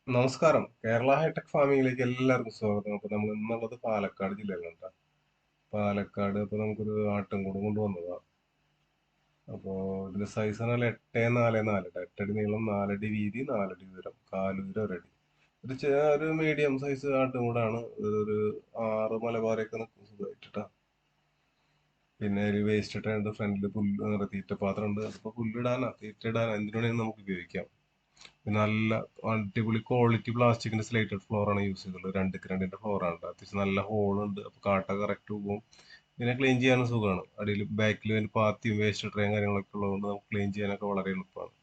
നമസ്കാരം. കേരള ഹൈടെക് ഫാമിംഗിലേക്ക് എല്ലാവർക്കും സ്വാഗതം. അപ്പൊ നമ്മൾ ഇന്നുള്ളത് പാലക്കാട് ജില്ലയിലാണ് ട്ടോ. പാലക്കാട് ഇപ്പൊ നമുക്കൊരു ആട്ടിൻകൂട് കൊണ്ടുവന്നതാ. അപ്പൊ ഇതിന്റെ സൈസ് പറഞ്ഞാൽ 844 ട്ടോ. 8 അടി നീളം, 4 അടി വീതി, 4 അടി ഉയരം, കാലുയരം 1 അടി. ഒരു മീഡിയം സൈസ് ആട്ടിൻകൂടാണ്. ഒരു 6 മലബാറിയൊക്കെ നിൽക്കും സുഖമായിട്ട് ട്ടോ. പിന്നെ ഒരു വേസ്റ്റ് ഇട്ടുണ്ട്, ഫ്രണ്ടിൽ പുല്ല് തീറ്റപാത്രം ഉണ്ട്. അതിപ്പോ പുല്ലിടാനാ തീറ്റ ഇടാനാ എന്തിനു വേണമെങ്കിലും നമുക്ക് ഉപയോഗിക്കാം. പിന്നെ നല്ല അടിപൊളി ക്വാളിറ്റി പ്ലാസ്റ്റിക്കിന്റെ സ്ലേറ്റഡ് ഫ്ലോർ ആണ് യൂസ് ചെയ്തിട്ടുള്ളത്. 2x2 ഫ്ലോർ ആണ് ട്ടോ. അത്യാവശ്യം നല്ല ഹോൾ ഉണ്ട്. അപ്പൊ കാട്ട കറക്റ്റ് പോകും. പിന്നെ ക്ലീൻ ചെയ്യാനും സുഖമാണ്. അടിയിൽ ബാക്കിൽ പാത്തിയും വേസ്റ്റ് ട്രേയും കാര്യങ്ങളൊക്കെ ഉള്ളതുകൊണ്ട് നമുക്ക് ക്ലീൻ ചെയ്യാനൊക്കെ വളരെ എളുപ്പമാണ്.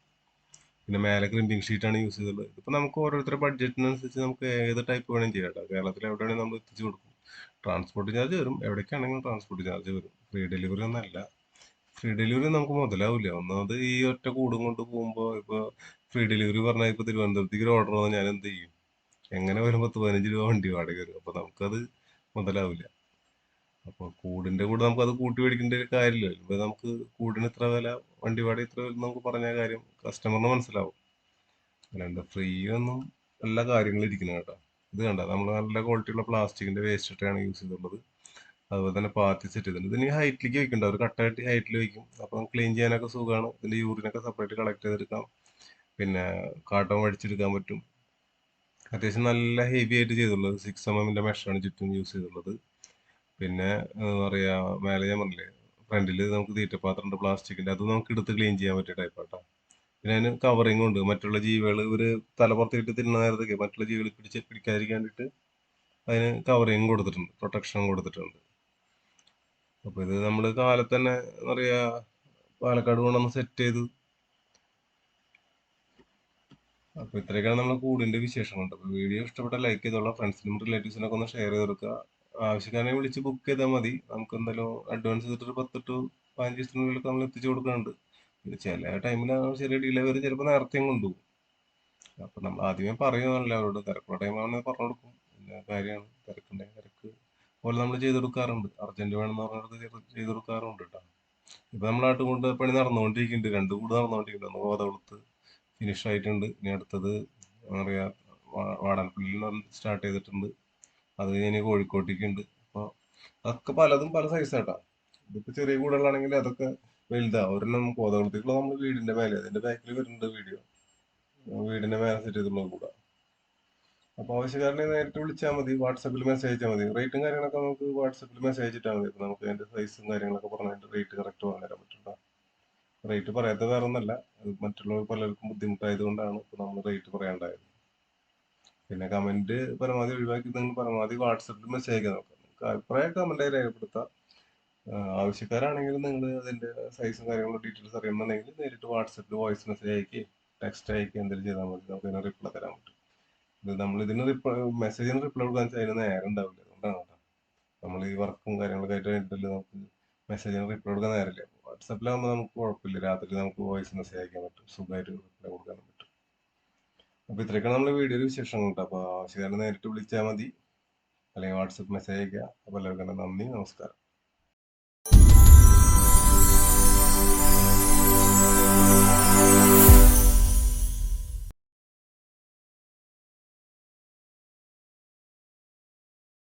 പിന്നെ മേലെ ക്രിമ്പിംഗ് ഷീറ്റ് ആണ് യൂസ് ചെയ്തിട്ടുള്ളത്. ഇതിപ്പോ നമുക്ക് ഓരോരുത്തരുടെ ബഡ്ജറ്റിനനുസരിച്ച് നമുക്ക് ഏത് ടൈപ്പ് വേണമെങ്കിലും ചെയ്യാം ട്ടോ. കേരളത്തിൽ എവിടെയാണെങ്കിലും നമ്മൾ എത്തിച്ചു കൊടുക്കും. ട്രാൻസ്പോർട്ട് ചാർജ് വരും. എവിടേക്കാണെങ്കിലും ട്രാൻസ്പോർട്ട് ചാർജ് വരും. ഫ്രീ ഡെലിവറി ഒന്നല്ല. ഫ്രീ ഡെലിവറി നമുക്ക് മുതലാവില്ല. ഒന്നാമത് ഈ ഒറ്റ കൂടും കൊണ്ട് പോകുമ്പോൾ ഇപ്പൊ ഫ്രീ ഡെലിവറി പറഞ്ഞാൽ ഇപ്പൊ തിരുവനന്തപുരത്തേക്ക് ഒരു ഓർഡർ വന്നാൽ ഞാൻ എന്ത് ചെയ്യും? എങ്ങനെ വരും? 10-15 രൂപ വണ്ടി വാടക വരും. അപ്പൊ നമുക്കത് മുതലാവില്ല. അപ്പൊ കൂടിന്റെ കൂടെ നമുക്കത് കൂട്ടി മേടിക്കേണ്ട ഒരു കാര്യമില്ല. ഇപ്പൊ നമുക്ക് കൂടിന് ഇത്ര വില, വണ്ടി വാടക ഇത്ര വില നമുക്ക് പറഞ്ഞ കാര്യം കസ്റ്റമറിന് മനസ്സിലാവും. അല്ലാണ്ട് ഫ്രീ ഒന്നും എല്ലാ കാര്യങ്ങളും ഇരിക്കുന്നത് കേട്ടോ. ഇത് കണ്ട നമ്മൾ നല്ല ക്വാളിറ്റിയുള്ള പ്ലാസ്റ്റിക്കിന്റെ വേസ്റ്റ് ട്രേ ആണ് യൂസ് ചെയ്തിട്ടുള്ളത്. അതുപോലെ തന്നെ പാത്തി സെറ്റ് ചെയ്തിട്ടുണ്ട്. ഇതിന് ഹൈറ്റിലേക്ക് വെക്കണ്ട, ഒരു കട്ടായിട്ട് ഹൈറ്റിൽ വെക്കും. അപ്പം ക്ലീൻ ചെയ്യാനൊക്കെ സുഖമാണ്. ഇതിന്റെ യൂറിനൊക്കെ സെപ്പറേറ്റ് കളക്ട് ചെയ്തെടുക്കാം. പിന്നെ കാട്ടം വടിച്ചെടുക്കാൻ പറ്റും. അത്യാവശ്യം നല്ല ഹെവി ആയിട്ട് ചെയ്തിട്ടുള്ളത് 6 mm മെഷാണ് ചുറ്റും യൂസ് ചെയ്തിട്ടുള്ളത്. പിന്നെ എന്താ പറയാ, മേലെ ഞാൻ പറഞ്ഞില്ലേ, ഫ്രണ്ടിൽ നമുക്ക് തീറ്റപ്പാത്രം ഉണ്ട് പ്ലാസ്റ്റിക്കിന്റെ, അത് നമുക്ക് എടുത്ത് ക്ലീൻ ചെയ്യാൻ പറ്റിയ ടൈപ്പാട്ടോ. പിന്നെ അതിന് കവറിംഗ് ഉണ്ട്. മറ്റുള്ള ജീവികൾ ഒരു തലപ്പുറത്തിട്ട് തിന്നുന്ന നേരത്തേക്ക് മറ്റുള്ള ജീവികൾ പിടിക്കാതിരിക്കാൻ വേണ്ടിയിട്ട് അതിന് കവറിങ് കൊടുത്തിട്ടുണ്ട്, പ്രൊട്ടക്ഷൻ കൊടുത്തിട്ടുണ്ട്. അപ്പൊ ഇത് നമ്മള് കാലത്ത് തന്നെ എന്താ പറയാ പാലക്കാട് കൊണ്ടുവന്ന് സെറ്റ് ചെയ്തു. അപ്പൊ ഇത്രയൊക്കെയാണ് നമ്മുടെ കൂടിന്റെ വിശേഷങ്ങളുണ്ട്. അപ്പൊ വീഡിയോ ഇഷ്ടപ്പെട്ട ലൈക്ക് ചെയ്തോളാം, ഫ്രണ്ട്സിനും റിലേറ്റീവ്സിനൊക്കെ ഒന്ന് ഷെയർ ചെയ്ത് കൊടുക്കുക. ആവശ്യക്കാരെ വിളിച്ച് ബുക്ക് ചെയ്താൽ മതി. നമുക്ക് എന്തായാലും അഡ്വാൻസ് ചെയ്തിട്ട് ഒരു 10 to 15 ദിവസത്തിനുള്ളിൽ നമ്മൾ എത്തിച്ചു കൊടുക്കുന്നുണ്ട്. പിന്നെ ചില ടൈമിൽ ചെറിയ ഡിലേ വരും, ചിലപ്പോൾ നേരത്തെയും കൊണ്ടുപോകും. അപ്പൊ നമ്മൾ ആദ്യമേ പറയുമല്ലോ അവരോട്, തിരക്കുള്ള ടൈമാണെന്ന് പറഞ്ഞു കൊടുക്കും. പിന്നെ കാര്യമാണ്, തിരക്കുണ്ടെങ്കിൽ തിരക്ക് പോലെ നമ്മൾ ചെയ്ത് കൊടുക്കാറുണ്ട്. അർജന്റ് വേണമെന്ന് പറഞ്ഞിട്ട് ചെയ്ത് കൊടുക്കാറുണ്ട് കേട്ടോ. ഇപ്പൊ നമ്മളായിട്ട് കൊണ്ട് പണി നടന്നുകൊണ്ടിരിക്കുന്നുണ്ട്. 2 കൂട് നടന്നുകൊണ്ടിരിക്കുന്നുണ്ട്. ഒന്ന് കോതകുളത്ത് ഫിനിഷ് ആയിട്ടുണ്ട്. ഇനി അടുത്തത് എന്താ പറയാ, വാടാനപ്പള്ളിയിൽ സ്റ്റാർട്ട് ചെയ്തിട്ടുണ്ട്. അത് കഴിഞ്ഞ് ഇനി കോഴിക്കോട്ടേക്ക് ഉണ്ട്. അപ്പൊ അതൊക്കെ പലതും പല സൈസാട്ടാ. ഇതിപ്പോ ചെറിയ കൂടുകളാണെങ്കിൽ അതൊക്കെ വലുതാ. ഒരെണ്ണം കോതകുളത്തേക്കുള്ള നമ്മൾ വീടിന്റെ മേലെ, അതിന്റെ ബാക്കിൽ വരുന്നുണ്ട് വീഡിയോ. വീടിന്റെ മേലെ സെറ്റ് ചെയ്തിട്ടുള്ള കൂടാ. അപ്പൊ ആവശ്യക്കാരനെ നേരിട്ട് വിളിച്ചാൽ മതി, വാട്സാപ്പിൽ മെസ്സേജ് അയച്ചാൽ മതി. റേറ്റും കാര്യങ്ങളൊക്കെ നമുക്ക് വാട്സാപ്പിൽ മെസ്സേജ് ഇട്ടാൽ മതി. അപ്പൊ നമുക്ക് അതിന്റെ സൈസും കാര്യങ്ങളൊക്കെ പറഞ്ഞ് അതിന്റെ റേറ്റ് കറക്റ്റ് പറഞ്ഞു തരാൻ പറ്റും. റേറ്റ് പറയാത്ത വേറെ ഒന്നല്ല, അത് മറ്റുള്ളവർ പലർക്കും ബുദ്ധിമുട്ടായത് കൊണ്ടാണ് ഇപ്പൊ നമ്മൾ റേറ്റ് പറയാണ്ടായത്. പിന്നെ കമന്റ് പരമാവധി ഒഴിവാക്കി നിങ്ങൾ പരമാവധി വാട്സാപ്പിൽ മെസ്സേജ് അയക്കാൻ നോക്കാം. നിങ്ങൾക്ക് അഭിപ്രായം കമന്റായി രേഖപ്പെടുത്താം. ആവശ്യക്കാരാണെങ്കിൽ നിങ്ങൾ അതിന്റെ സൈസും കാര്യങ്ങളും ഡീറ്റെയിൽസ് അറിയണമെന്നുണ്ടെങ്കിൽ നേരിട്ട് വാട്സാപ്പിൽ വോയിസ് മെസ്സേജ് അയക്കി, ടെക്സ്റ്റ് അയക്കി, എന്തെങ്കിലും ചെയ്താൽ മതി. നമുക്ക് അതിന് റിപ്ലൈ തരാൻ പറ്റും. ഇത് നമ്മൾ ഇതിന് റിപ്ലൈ, മെസ്സേജിന് റിപ്ലൈ കൊടുക്കാൻ വെച്ചാൽ അതിന് നേരം ഉണ്ടാവില്ല. അതുകൊണ്ടാണ് കേട്ടോ. നമ്മൾ ഈ വർക്കും കാര്യങ്ങളൊക്കെ ആയിട്ട് കഴിഞ്ഞിട്ടല്ലേ നമുക്ക് മെസ്സേജിന് റിപ്ലൈ കൊടുക്കാൻ നേരമില്ല. വാട്സാപ്പിലാകുമ്പോൾ നമുക്ക് കുഴപ്പമില്ല. രാത്രി നമുക്ക് വോയിസ് മെസ്സേജ് അയക്കാൻ പറ്റും, സുഖമായിട്ട് റിപ്ലൈ കൊടുക്കാനും പറ്റും. അപ്പൊ ഇത്രയൊക്കെയാണ് നമ്മുടെ വീഡിയോയുടെ വിശേഷങ്ങൾ കേട്ടോ. അപ്പൊ ആവശ്യക്കാരനെ നേരിട്ട് വിളിച്ചാൽ മതി, അല്ലെങ്കിൽ വാട്സപ്പ് മെസ്സേജ് അയക്കുക. അപ്പൊ എല്ലാവർക്കും നന്ദി, നമസ്കാരം.